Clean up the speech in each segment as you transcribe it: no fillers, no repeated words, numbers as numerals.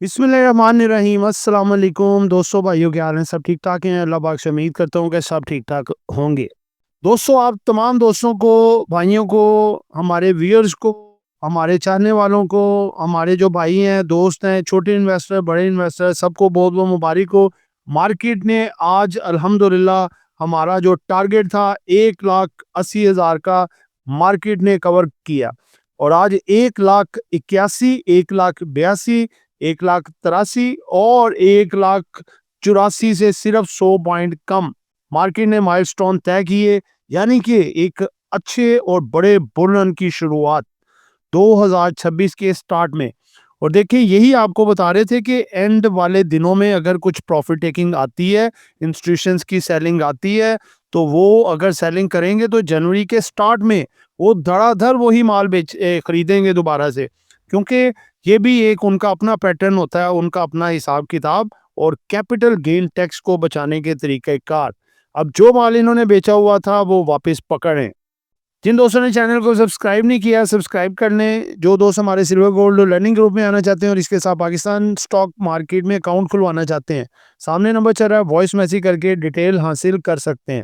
बिस्मिल्लाहिर्रहमानिर्रहीम। अस्सलाम वालेकुम दोस्तों, भाइयों, क्या हाल हैं? सब ठीक ठाक हैं? अल्लाह पाक से उम्मीद करता हूँ कि सब ठीक ठाक होंगे। दोस्तों, आप तमाम दोस्तों को, भाइयों को, हमारे व्यूअर्स को, हमारे चाहने वालों को, हमारे जो भाई हैं, दोस्त हैं, छोटे इन्वेस्टर, बड़े इन्वेस्टर, सबको बहुत बहुत मुबारक हो। मार्केट ने आज अल्हम्दुलिल्लाह हमारा जो टारगेट था 1,80,000 का, मार्केट ने कवर किया और आज 1,81,000, 1,82,000, 1,83,000 और 1,84,000 से सिर्फ 100 पॉइंट कम मार्केट ने माइलस्टोन तय किए। यानी कि एक अच्छे और बड़े बुल रन की शुरुआत 2026 के स्टार्ट में। और देखिए, यही आपको बता रहे थे कि एंड वाले दिनों में अगर कुछ प्रॉफिट टेकिंग आती है, इंस्टीट्यूशंस की सेलिंग आती है, तो वो अगर सेलिंग करेंगे तो जनवरी के स्टार्ट में वो धड़ाधड़ वही माल खरीदेंगे दोबारा से, क्योंकि ये भी एक उनका अपना पैटर्न होता है, उनका अपना हिसाब किताब और कैपिटल गेन टैक्स को बचाने के तरीक़ेकार। अब जो माल इन्होंने बेचा हुआ था वो वापस पकड़ें। जिन दोस्तों ने चैनल को सब्सक्राइब नहीं किया, सब्सक्राइब कर लें। जो दोस्त हमारे सिल्वर गोल्ड लर्निंग ग्रुप में आना चाहते हैं और इसके साथ पाकिस्तान स्टॉक मार्केट में अकाउंट खुलवाना चाहते हैं, सामने नंबर चल रहा है, वॉइस मैसेज करके डिटेल हासिल कर सकते हैं।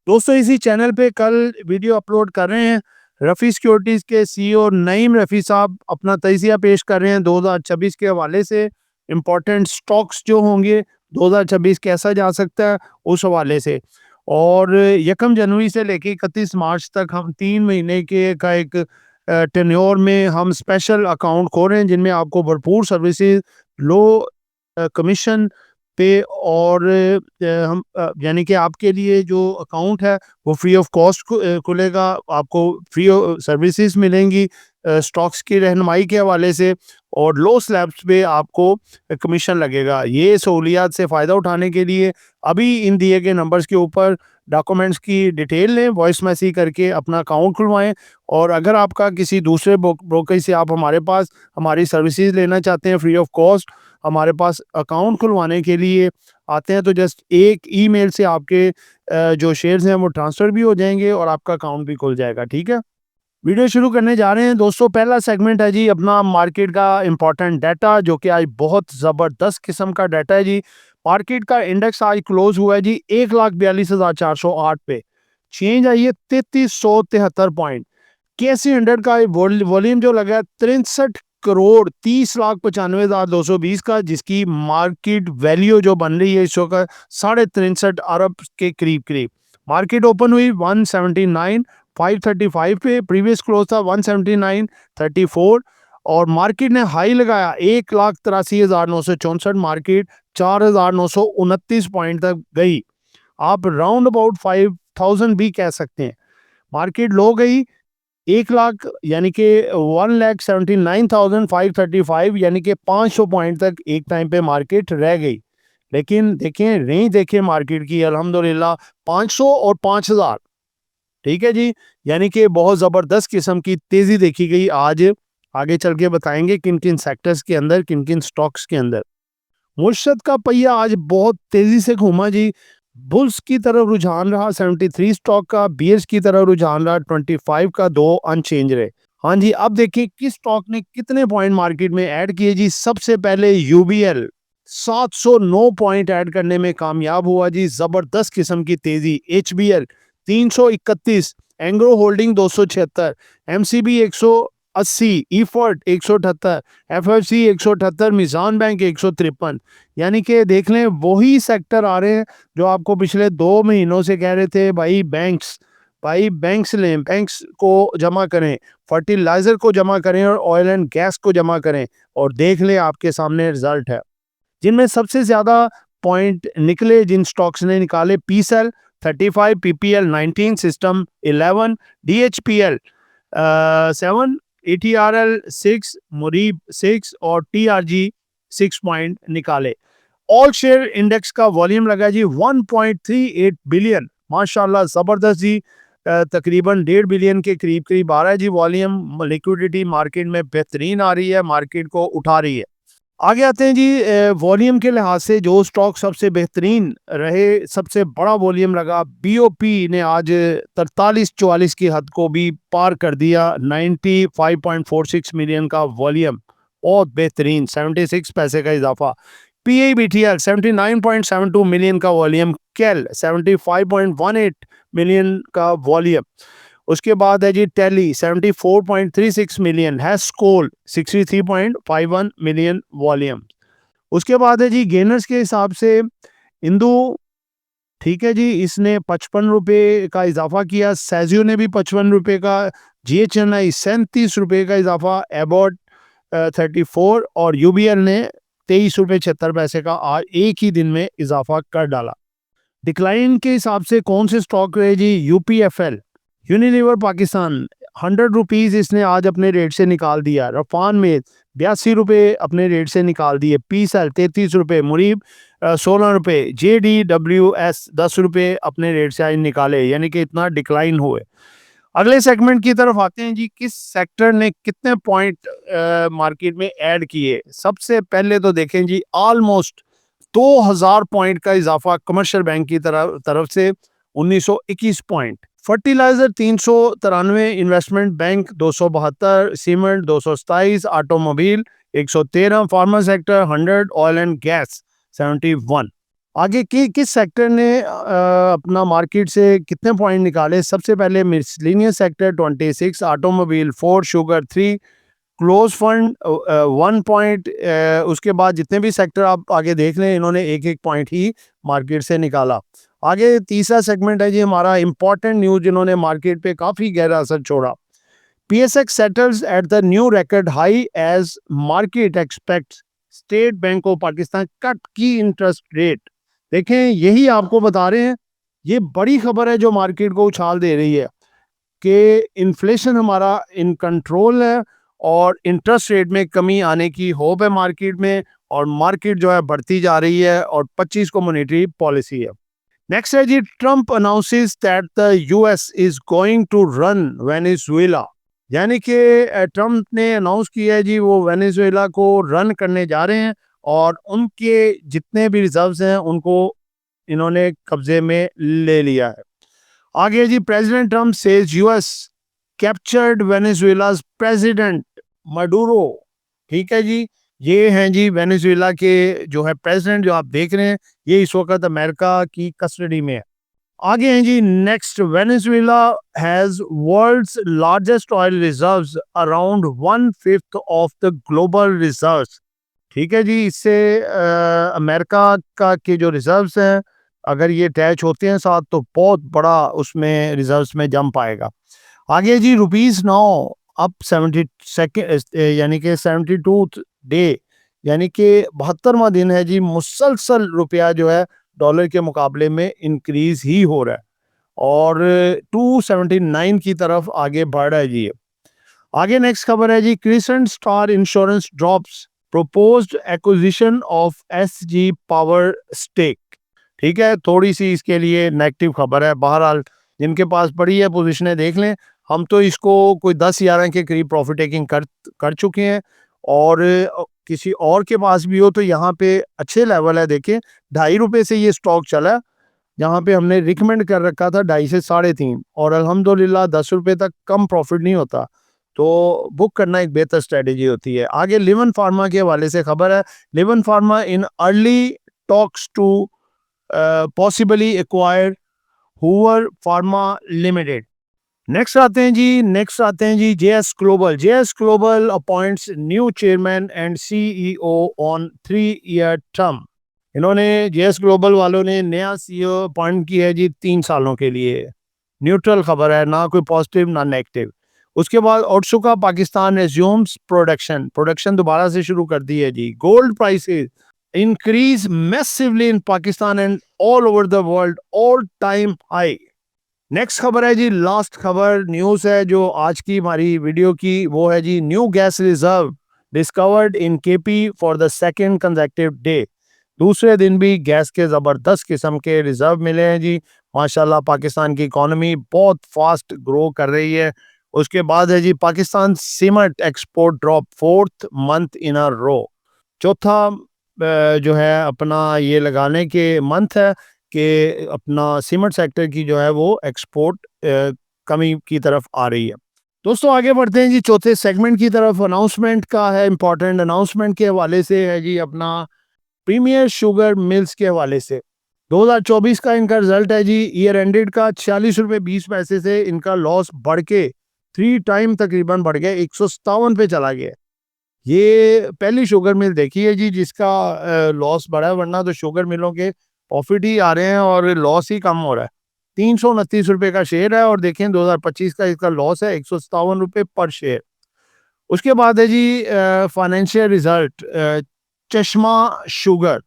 दोस्तों, इसी चैनल पे कल वीडियो अपलोड कर रहे हैं। रफ़ी सिक्योरिटीज़ के सीईओ नईम रफ़ी साहब अपना तजिया पेश कर रहे हैं 2026 के हवाले से। इम्पोर्टेंट स्टॉक्स जो होंगे 2026 कैसा जा सकता है उस हवाले से। और 1 जनवरी से लेके 31 मार्च तक हम 3 महीने के का एक टेन्योर में हम स्पेशल अकाउंट खोल रहे हैं, जिनमें आपको भरपूर सर्विसेज, लो कमीशन पे और हम यानी कि आपके लिए जो अकाउंट है वो फ्री ऑफ कॉस्ट खुलेगा। आपको फ्री सर्विसेज मिलेंगी स्टॉक्स की रहनुमाई के हवाले से, और लो स्लैब्स पे आपको कमीशन लगेगा। ये सहूलियात से फ़ायदा उठाने के लिए अभी इन दिए गए नंबर्स के ऊपर डॉक्यूमेंट्स की डिटेल लें, वॉइस मैसेज करके अपना अकाउंट खुलवाएं। और अगर आपका किसी दूसरे ब्रोकर से आप हमारे पास हमारी सर्विसेज लेना चाहते हैं फ्री ऑफ कॉस्ट, हमारे पास अकाउंट खुलवाने के लिए आते हैं, तो जस्ट एक ईमेल से आपके जो शेयर्स हैं वो ट्रांसफ़र भी हो जाएंगे और आपका अकाउंट भी खुल जाएगा। ठीक है, वीडियो शुरू करने जा रहे हैं दोस्तों। पहला सेगमेंट है जी अपना मार्केट का इंपॉर्टेंट डाटा, जो कि आज बहुत ज़बरदस्त किस्म का डाटा है जी। मार्केट का इंडेक्स आज क्लोज हुआ है जी 1,42,408 पे, चेंज आई है 3373 पॉइंट। केसी 100 का वॉल्यूम जो लगा है 63,30,95,220 का, जिसकी मार्केट वैल्यू जो बन रही है इस वक्त 63.5 अरब के करीब करीब। मार्केट ओपन हुई 179,535 पे, प्रीवियस क्लोज था 179,34 और मार्केट ने हाई लगाया 1,83,964। मार्केट 4,929 पॉइंट तक गई। आप राउंड अबाउट 5,000 भी कह सकते हैं। मार्केट लो गई 1 लाख, यानी कि 1,79,535, यानी कि 500 पॉइंट तक एक टाइम पे मार्केट रह गई। लेकिन देखें, रेंज देखें मार्केट की, अल्हम्दुलिल्लाह 500 और 5,000। ठीक है जी, यानी कि बहुत ज़बरदस्त किस्म की तेज़ी देखी गई आज। आगे चल के बताएंगे किन किन सेक्टर्स के अंदर, किन किन स्टॉक्स के अंदर। मुर्शद का पहिया आज बहुत तेजी से घूमा जी। बुल्स की तरफ रुझान रहा 73 स्टॉक का, बियर्स की तरफ रुझान रहा 25 का, दो अनचेंज रहे। हाँ जी, अब देखिए किस स्टॉक ने कितने पॉइंट मार्केट में ऐड किए जी। सबसे पहले यूबीएल 709 पॉइंट ऐड करने में कामयाब हुआ जी, जबरदस्त किस्म की तेजी। HBL 331, Engro Holding 276, MCB 180, EFERT 178, FFC 178, Meezan bank 153। यानी कि देख लें, वही सेक्टर आ रहे हैं जो आपको पिछले 2 महीनों से कह रहे थे भाई बैंक्स लें, बैंक्स को जमा करें, फर्टिलाइजर को जमा करें और ऑयल एंड गैस को जमा करें। और देख लें, आपके सामने रिजल्ट है। जिनमें सबसे ज्यादा पॉइंट निकले, जिन स्टॉक्स ने निकाले, पीसेल 35, पीपीएल 19, सिस्टम 11, डीएचपीएल 7, एटीआरएल 6, मुरीब 6 और टीआरजी 6 पॉइंट निकाले। ऑल शेयर इंडेक्स का वॉल्यूम लगा जी 1.38 बिलियन, माशाल्लाह जबरदस्त जी। तकरीबन 1.5 बिलियन के करीब करीब आ रहा है जी वॉल्यूम। लिक्विडिटी मार्केट में बेहतरीन आ रही है, मार्केट को उठा रही है। आगे आते हैं जी, वॉल्यूम के लिहाज से जो स्टॉक सबसे बेहतरीन रहे, सबसे बड़ा वॉल्यूम लगा, बीओपी ने आज 43-44 की हद को भी पार कर दिया। 95.46 मिलियन का वॉल्यूम बहुत बेहतरीन 76 पैसे का इजाफा। PIBTL 79.72 मिलियन का वॉल्यूम, कैल 75.18 मिलियन का वॉल्यूम। उसके बाद है जी TELE 74.36 million, Hascol 63.51 million volume. उसके बाद है जी गेनर्स के हिसाब से इंदू, ठीक है जी, इसने 55 रुपये का इजाफा किया। सैजियो ने भी 55 रुपये का, GHNI 37 रुपये का इजाफा, एबॉट 34 और UBL ने 23 रुपये 76 पैसे का आज एक ही दिन में इजाफा कर डाला। डिक्लाइन के हिसाब से कौन से स्टॉक रहे जी? UPFL, यूनिलीवर पाकिस्तान 100 रुपीज़ इसने आज अपने रेट से निकाल दिया। रफान में 82 रुपये अपने रेट से निकाल दिए। PCL 33 रुपये, मुरीब 16 रुपये, JDWS 10 रुपये अपने रेट से आज निकाले, यानी कि इतना डिक्लाइन हुए। अगले सेगमेंट की तरफ आते हैं जी, किस सेक्टर ने कितने पॉइंट मार्केट में ऐड किए। सबसे पहले तो देखें जी, ऑलमोस्ट 2000 पॉइंट का इजाफा कमर्शियल बैंक की तरफ से, 1921 point. Fertiliser 393, investment bank 272, cement 227, automobile 113, pharma sector 100, oil and gas 71। आगे किस सेक्टर ने अपना मार्केट से कितने पॉइंट निकाले? सबसे पहले miscellaneous sector 26, automobile 4, sugar 3, close fund 1 point. उसके बाद जितने भी सेक्टर आप आगे देख लें, इन्होंने एक एक पॉइंट ही मार्केट से निकाला। आगे तीसरा सेगमेंट है जी हमारा इंपॉर्टेंट न्यूज, जिन्होंने मार्केट पे काफ़ी गहरा असर छोड़ा। PSX settles at the new record high as market expects state bank of Pakistan cut की इंटरेस्ट रेट। देखें, यही आपको बता रहे हैं, ये बड़ी खबर है जो मार्केट को उछाल दे रही है कि इन्फ्लेशन हमारा इन कंट्रोल है और इंटरेस्ट रेट में कमी आने की होप है मार्केट में, और मार्केट जो है बढ़ती जा रही है, और 25 को मॉनेटरी पॉलिसी है। नेक्स्ट है जी, Trump announces that the US is going to run Venezuela, यानी कि ट्रंप ने अनाउंस किया है जी वो वेनेजुएला को रन करने जा रहे हैं, और उनके जितने भी रिजर्व्स हैं उनको इन्होंने कब्जे में ले लिया है। आगे जी, president Trump says US captured Venezuela's president Maduro. ठीक है जी, ये हैं जी वेनेजुएला के जो है प्रेसिडेंट, जो आप देख रहे हैं, ये इस वक्त अमेरिका की कस्टडी में है। आगे हैं जी, next, Venezuela has world's largest oil reserves, around 1/5 of the global reserves. ठीक है जी, इससे अमेरिका का के जो रिजर्व्स हैं, अगर ये अटैच होते हैं साथ, तो बहुत बड़ा उसमें रिजर्व्स में जंप आएगा। आगे जी, रुपीस नाउ अप 72 यानी कि 72 डे, यानी कि 72वां दिन है जी, मुसलसल रुपया जो है डॉलर के मुकाबले में इंक्रीज ही हो रहा है, और 279 की तरफ आगे बढ़ रहा है जी। आगे नेक्स्ट खबर है जी, Crescent Star Insurance drops proposed acquisition of SG power stake. ठीक है, थोड़ी सी इसके लिए नेगेटिव खबर है। बहरहाल जिनके पास पड़ी है पोजीशनें देख लें, हम तो इसको कोई 10-11 के करीब प्रॉफिट टेकिंग कर चुके हैं, और किसी और के पास भी हो तो यहाँ पे अच्छे लेवल है। देखें, 2.5 रुपये से ये स्टॉक चला, जहाँ पे हमने रिकमेंड कर रखा था 2.5 से 3.5, और अल्हम्दुलिल्लाह 10 रुपये तक कम प्रॉफिट नहीं होता, तो बुक करना एक बेहतर स्ट्रेटेजी होती है। आगे लिवन फार्मा के हवाले से खबर है, Liven pharma in early talks to possibly acquire Hoover pharma limited. Next आते हैं जी JS global appoints new chairman and CEO on 3-year term. इन्होंने JS ग्लोबल वालों ने नया CEO अपॉइंट किया है जी 3 सालों के लिए। न्यूट्रल खबर है, ना कोई पॉजिटिव ना नेगेटिव। उसके बाद ओट्सुका पाकिस्तान रिज्यूम्स प्रोडक्शन दोबारा से शुरू कर दी है जी। Gold prices increase massively in Pakistan and all over the world, all time high. Next खबर है जी, लास्ट खबर न्यूज़ है जो आज की हमारी वीडियो की, वो है जी, new gas reserve discovered in KP for the second consecutive day. दूसरे दिन भी गैस के ज़बरदस्त किस्म के रिजर्व मिले हैं जी। माशाल्लाह पाकिस्तान की इकॉनमी बहुत फास्ट ग्रो कर रही है। उसके बाद है जी, Pakistan cement export drop 4th month in a row. चौथा जो है अपना ये लगाने के मंथ है कि अपना सीमेंट सेक्टर की जो है वो एक्सपोर्ट कमी की तरफ आ रही है। दोस्तों आगे बढ़ते हैं जी चौथे सेगमेंट की तरफ। अनाउंसमेंट का है, इंपॉर्टेंट अनाउंसमेंट के हवाले से है जी अपना प्रीमियर शुगर मिल्स के हवाले से 2024 का इनका रिजल्ट है जी। ईयर एंडेड का 46 रुपये 20 पैसे से इनका लॉस बढ़ के 3 टाइम तकरीबन बढ़ गया, 157 पे चला गया। ये पहली शुगर मिल देखी है जी जिसका लॉस बढ़ा है, वरना तो शुगर मिलों के प्रॉफिट ही आ रहे हैं और लॉस ही कम हो रहा है। 329 रुपये का शेयर है और देखें 2025 का इसका लॉस है 157 रुपये पर शेयर। उसके बाद है जी फाइनेंशियल रिजल्ट चश्मा शुगर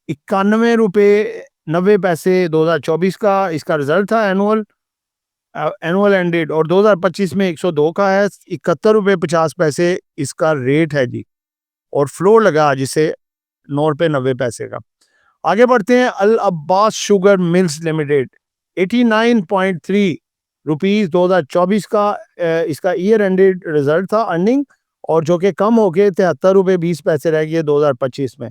91 रुपये 90 पैसे 2024 का इसका रिजल्ट था एनुअल एंडेड, और 2025 में 102 का है, 71 रुपये 50 पैसे इसका रेट है जी, और फ्लोर लगा जिसे 9 रुपये 90 पैसे का। आगे बढ़ते हैं Al Abbas sugar mills limited 89.3 rupees 2024 का इसका ईयर एंडेड रिजल्ट था अर्निंग, और जो कि कम होके 73 रुपये 20 पैसे रह गए 2025 में।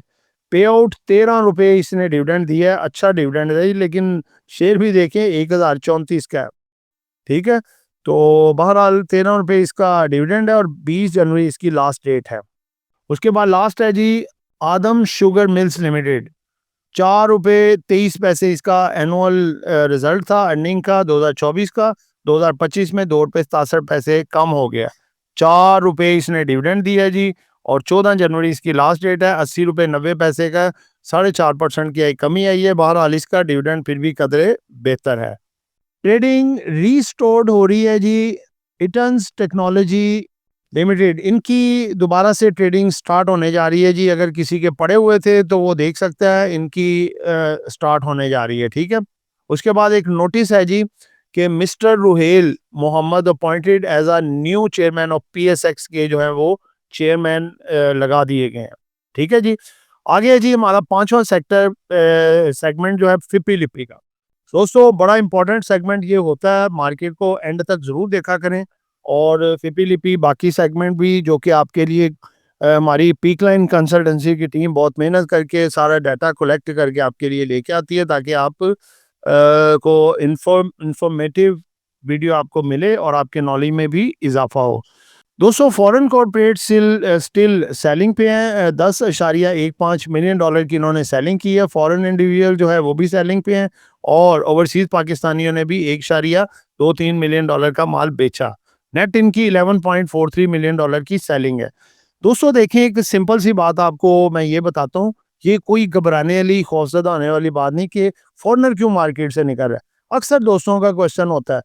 पे आउट 13 रुपये इसने डिविडेंड दिया है, अच्छा डिविडेंड है, लेकिन शेयर भी देखें 1034 का है, ठीक है। तो बहरहाल 13 रुपये इसका डिविडेंड है और 20 जनवरी इसकी लास्ट डेट है। उसके बाद लास्ट है जी आदम शुगर मिल्स लिमिटेड 4 रुपये 23 पैसे इसका एनुअल रिजल्ट था अर्निंग का 2024 का। 2025 में 2 रुपये 67 पैसे कम हो गया, 4 रुपये इसने डिविडेंड दिया है जी, और 14 जनवरी इसकी लास्ट डेट है। 80 रुपये 90 पैसे का 4.5% की कमी आई है। बहरहाल इसका डिविडेंड फिर भी कदरे बेहतर है। ट्रेडिंग रीस्टोर्ड हो रही है जी इटन्स टेक्नोलॉजी लिमिटेड, इनकी दोबारा से ट्रेडिंग स्टार्ट होने जा रही है जी। अगर किसी के पड़े हुए थे तो वो देख सकता है, इनकी स्टार्ट होने जा रही है, ठीक है। उसके बाद एक नोटिस है जी कि mister Ruhail Mohammad appointed as a new chairman of PSX के जो है वो चेयरमैन लगा दिए गए हैं, ठीक है जी। आगे है जी हमारा पांचवा सेगमेंट जो है फिपी लिपी का। दोस्तों बड़ा इंपॉर्टेंट सेगमेंट ये होता है, मार्केट को एंड तक जरूर देखा करें, और फिपी लिपी बाकी सेगमेंट भी जो कि आपके लिए हमारी पीक लाइन कंसल्टेंसी की टीम बहुत मेहनत करके सारा डाटा कलेक्ट करके आपके लिए लेके आती है, ताकि आप को इंफॉर्मेटिव वीडियो आपको मिले और आपके नॉलेज में भी इजाफा हो। दोस्तों फॉरेन कॉर्पोरेट स्टिल सेलिंग पे हैं, 10.15 मिलियन डॉलर की इन्होंने सेलिंग की है। फॉरेन इंडिविजुअल जो है वो भी सेलिंग पे हैं, और ओवरसीज पाकिस्तानियों ने भी 1.23 मिलियन डॉलर का माल बेचा। नेट इनकी 11.43 मिलियन डॉलर की सेलिंग है। दोस्तों देखें, एक सिंपल सी बात आपको मैं ये बताता हूँ, ये कोई घबराने वाली खौफजदा होने वाली बात नहीं कि फॉरनर क्यों मार्केट से निकल रहा है। अक्सर दोस्तों का क्वेश्चन होता है,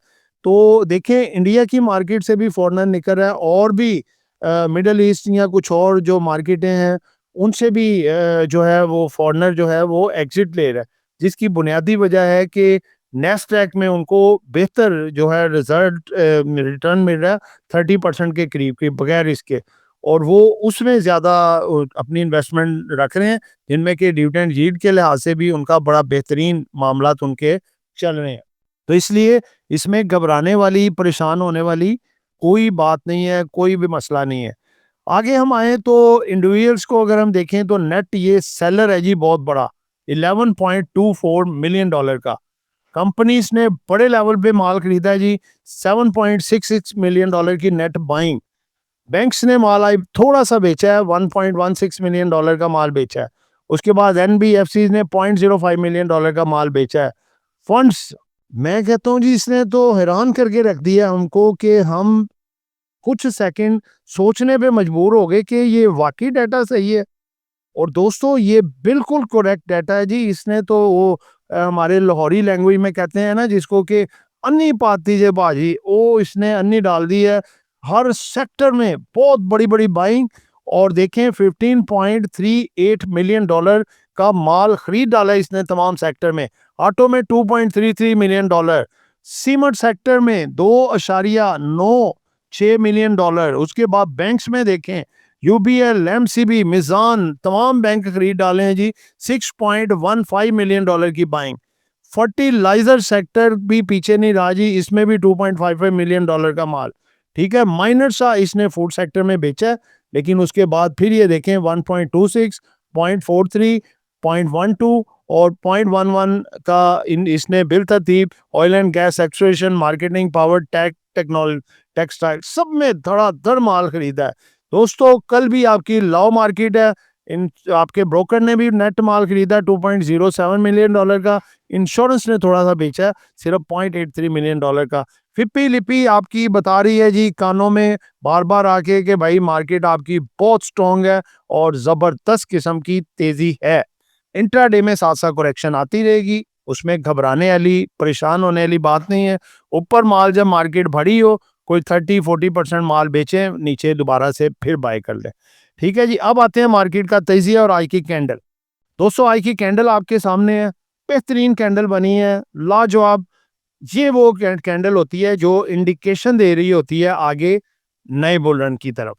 तो देखें इंडिया की मार्केट से भी फॉरनर निकल रहा है, और भी मिडल ईस्ट या कुछ और जो मार्केटें हैं उनसे भी जो है वो फॉरनर जो है वो एग्जिट ले रहा है, जिसकी बुनियादी वजह है कि नेस्डैक में उनको बेहतर जो है रिजल्ट रिटर्न मिल रहा है 30% के करीब के बगैर इसके, और वो उसमें ज़्यादा अपनी इन्वेस्टमेंट रख रहे हैं, जिनमें कि डिविडेंड यील्ड के लिहाज से भी उनका बड़ा बेहतरीन मामलात उनके चल रहे हैं। तो इसलिए इसमें घबराने वाली, परेशान होने वाली कोई बात नहीं है, कोई भी मसला नहीं है। आगे हम आए तो इंडिविजुअल्स को अगर हम देखें तो नेट ये सेलर है जी बहुत बड़ा, 11.24 मिलियन डॉलर का। कंपनीज ने बड़े लेवल पे माल खरीदा है जी, 7.66 मिलियन डॉलर की नेट बाइंग। बैंक्स ने माल आई थोड़ा सा बेचा है, 1.16 मिलियन डॉलर का माल बेचा है। उसके बाद एनबीएफसी ने 0.05 मिलियन डॉलर का माल बेचा है। फंड्स, मैं कहता हूँ जी इसने तो हैरान करके रख दिया हमको कि हम कुछ सेकंड सोचने पे मजबूर हो गए कि ये वाकई डाटा सही है। और दोस्तों ये बिल्कुल करेक्ट डाटा है जी। इसने तो वो हमारे लाहौरी लैंग्वेज में कहते हैं ना जिसको कि अन्नी पाती जे बाजी, वो इसने अन्नी डाल दी है। हर सेक्टर में बहुत बड़ी बड़ी बाइंग, और देखें 15.38 मिलियन डॉलर का माल खरीद डाला है इसने तमाम सेक्टर में। ऑटो में 2.33 मिलियन डॉलर, सीमेंट सेक्टर में 2.96 मिलियन डॉलर। उसके बाद बैंक्स में देखें यूबीएल, एमसीबी, मिजान, तमाम बैंक खरीद डाले हैं जी, 6.15 मिलियन डॉलर की बाइंग। फर्टिलाइजर सेक्टर भी पीछे नहीं रहा जी, इसमें भी 2.55 मिलियन डॉलर का माल, ठीक है। माइनर सा इसने फूड सेक्टर में बेचा है, लेकिन उसके बाद फिर ये देखें 1.26, 0.43, 0.12 और 0.11 का इसने बिल तरतीब, oil and gas extraction, marketing, power, textile, सब में धड़ाधड़ माल खरीदा है। दोस्तों कल भी आपकी लो मार्केट है, इन आपके ब्रोकर ने भी नेट माल खरीदा 2.07 मिलियन डॉलर का, इंश्योरेंस ने थोड़ा सा बेचा सिर्फ 0.83 मिलियन डॉलर का। फिप्पी लिपि आपकी बता रही है जी कानों में बार बार आके कि भाई मार्केट आपकी बहुत स्ट्रॉन्ग है और जबरदस्त किस्म की तेजी है। इंट्राडे में साथ साथ करेक्शन आती रहेगी, उसमें घबराने वाली परेशान होने वाली बात नहीं है। ऊपर माल जब मार्केट बढ़ी हो कोई 30-40% माल बेचे, नीचे दोबारा से फिर बाय कर ले। ठीक है जी, अब आते हैं मार्केट का तेजिया और आई की कैंडल। दोस्तों आई की कैंडल आपके सामने है, बेहतरीन कैंडल बनी है, लाजवाब। ये वो कैंडल होती है जो इंडिकेशन दे रही होती है आगे नए बुल रन की तरफ।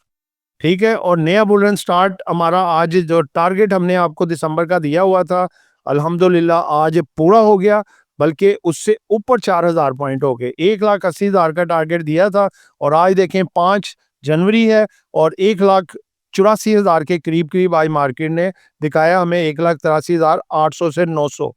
ठीक है, और नया बुल रन स्टार्ट हमारा आज जो टारगेट हमने आपको दिसंबर का दिया हुआ था, अल्हम्दुलिल्लाह आज पूरा हो गया, बल्कि उससे ऊपर 4000 पॉइंट हो गए। 1,80,000 का टारगेट दिया था और आज देखें 5 जनवरी है और 1,84,000 के करीब करीब आज मार्केट ने दिखाया हमें, 1,83,800 से 900।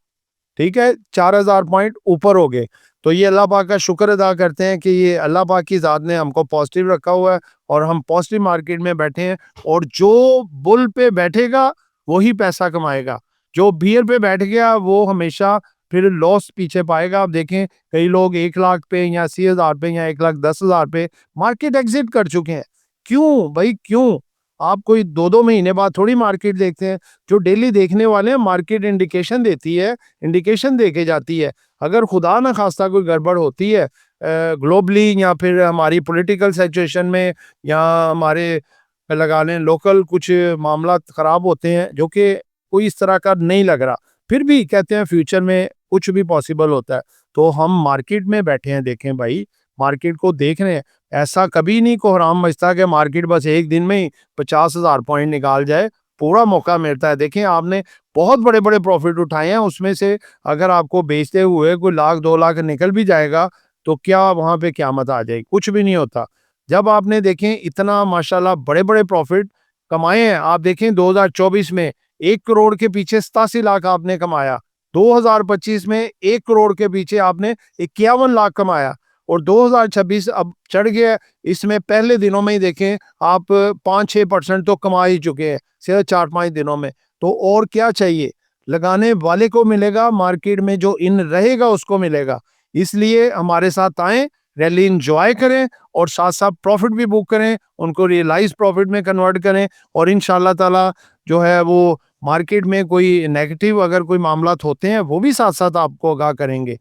ठीक है, 4000 पॉइंट ऊपर हो गए। तो ये अल्लाह पाक का शुक्र अदा करते हैं कि ये अल्लाह पाक की ज़ात ने हमको पॉजिटिव रखा हुआ है और हम पॉजिटिव मार्केट में बैठे हैं। और जो बुल पे बैठेगा वही पैसा कमाएगा, जो बियर पे बैठ गया वो हमेशा फिर लॉस पीछे पाएगा। आप देखें कई लोग 1 लाख पे या 80,000 पे या 1,10,000 पे मार्केट एग्जिट कर चुके हैं। क्यों भाई क्यों? आप कोई 2-2 महीने बाद थोड़ी मार्केट देखते हैं। जो डेली देखने वाले हैं मार्केट इंडिकेशन देती है, इंडिकेशन देके जाती है। अगर खुदा ना खास्ता कोई गड़बड़ होती है ग्लोबली या फिर हमारी पॉलिटिकल सिचुएशन में या हमारे लगा लें लोकल कुछ मामला खराब होते हैं जो कि कोई इस तरह का नहीं लग रहा, फिर भी कहते हैं फ्यूचर में कुछ भी पॉसिबल होता है। तो हम मार्केट में बैठे हैं, देखें भाई मार्केट को देख रहे हैं। ऐसा कभी नहीं कोहराम मचता कि मार्केट बस एक दिन में ही 50,000 पॉइंट निकाल जाए, पूरा मौका मिलता है। देखें आपने बहुत बड़े बड़े प्रॉफिट उठाए हैं, उसमें से अगर आपको बेचते हुए कोई 1,00,000-2 लाख निकल भी जाएगा तो क्या वहां पे क़यामत आ जाएगी? कुछ भी नहीं होता। जब आपने देखें इतना माशाल्लाह बड़े बड़े प्रॉफिट कमाए हैं, आप देखें 2024 में 1 करोड़ के पीछे 87 लाख आपने कमाया, 2025 में 1 करोड़ के पीछे आपने 51 लाख कमाया और 2026 अब चढ़ गया। इसमें पहले दिनों में ही देखें आप 5-6% तो कमा ही चुके हैं सिर्फ 4-5 दिनों में। तो और क्या चाहिए? लगाने वाले को मिलेगा, मार्केट में जो इन रहेगा उसको मिलेगा। इसलिए हमारे साथ आएं, रैली इंजॉय करें और साथ साथ प्रॉफिट भी बुक करें, उनको रियलाइज प्रॉफिट में कन्वर्ट करें और इंशाल्लाह ताला जो है वो मार्केट में कोई नेगेटिव अगर कोई मामलात होते हैं वो भी साथ साथ आपको आगाह करेंगे।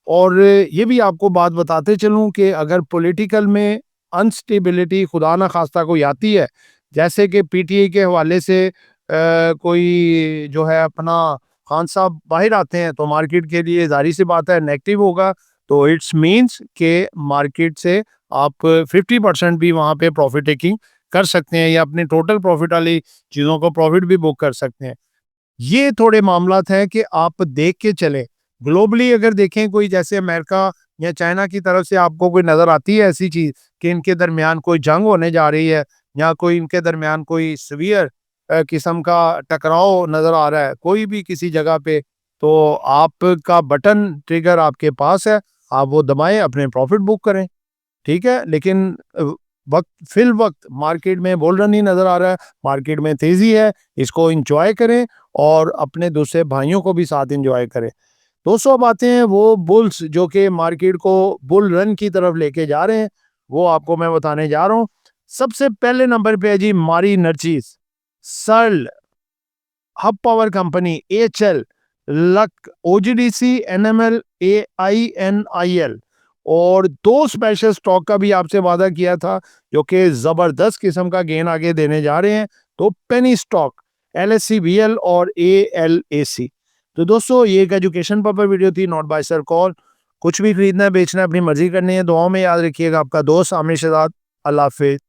और ये भी आपको बात बताते चलूं कि अगर पॉलिटिकल में अनस्टेबिलिटी खुदा ना खास्ता कोई आती है, जैसे कि पीटीआई के हवाले से कोई जो है अपना खान साहब बाहर आते हैं तो मार्केट के लिए जाहिर सी बात है नेगेटिव होगा। तो इट्स मीन्स के मार्केट से आप 50% भी वहां पे प्रॉफिट टेकिंग कर सकते हैं या अपने टोटल प्रॉफिट वाली चीज़ों को प्रॉफिट भी बुक कर सकते हैं। ये थोड़े मामलात हैं कि आप देख के चलें। ग्लोबली अगर देखें कोई जैसे अमेरिका या चाइना की तरफ से आपको कोई नज़र आती है ऐसी चीज़ कि इनके दरमियान कोई जंग होने जा रही है या कोई इनके दरमियान कोई सीवियर किस्म का टकराव नज़र आ रहा है कोई भी किसी जगह पे, तो आपका बटन ट्रिगर आपके पास है, आप वो दबाएं, अपने प्रॉफिट बुक करें। ठीक है, लेकिन वक्त फिल वक्त मार्केट में बुल रन ही नज़र आ रहा है, मार्केट में तेज़ी है, इसको इंजॉय करें और अपने दूसरे भाइयों को भी साथ इंजॉय करें। दोस्तों अब आते हैं वो बुल्स जो कि मार्केट को बुल रन की तरफ लेके जा रहे हैं, वो आपको मैं बताने जा रहा हूँ। सबसे पहले नंबर पे है जी Mari energies, Searle, Hub power company, HL, Luck, OGDC, NML, AINIL. और 2 स्पेशल स्टॉक का भी आपसे वादा किया था जो कि जबरदस्त किस्म का गेन आगे देने जा रहे हैं। तो पेनी स्टॉक, एलएससीवीएल और एएलएसी। तो दोस्तों ये एक एजुकेशन पर्पस वीडियो थी, नॉट बाय सर कॉल। कुछ भी खरीदना है बेचना है अपनी मर्जी करनी है। दुआओं में याद रखिएगा। आपका दोस्त आमिर शहजाद। अल्लाह हाफिज।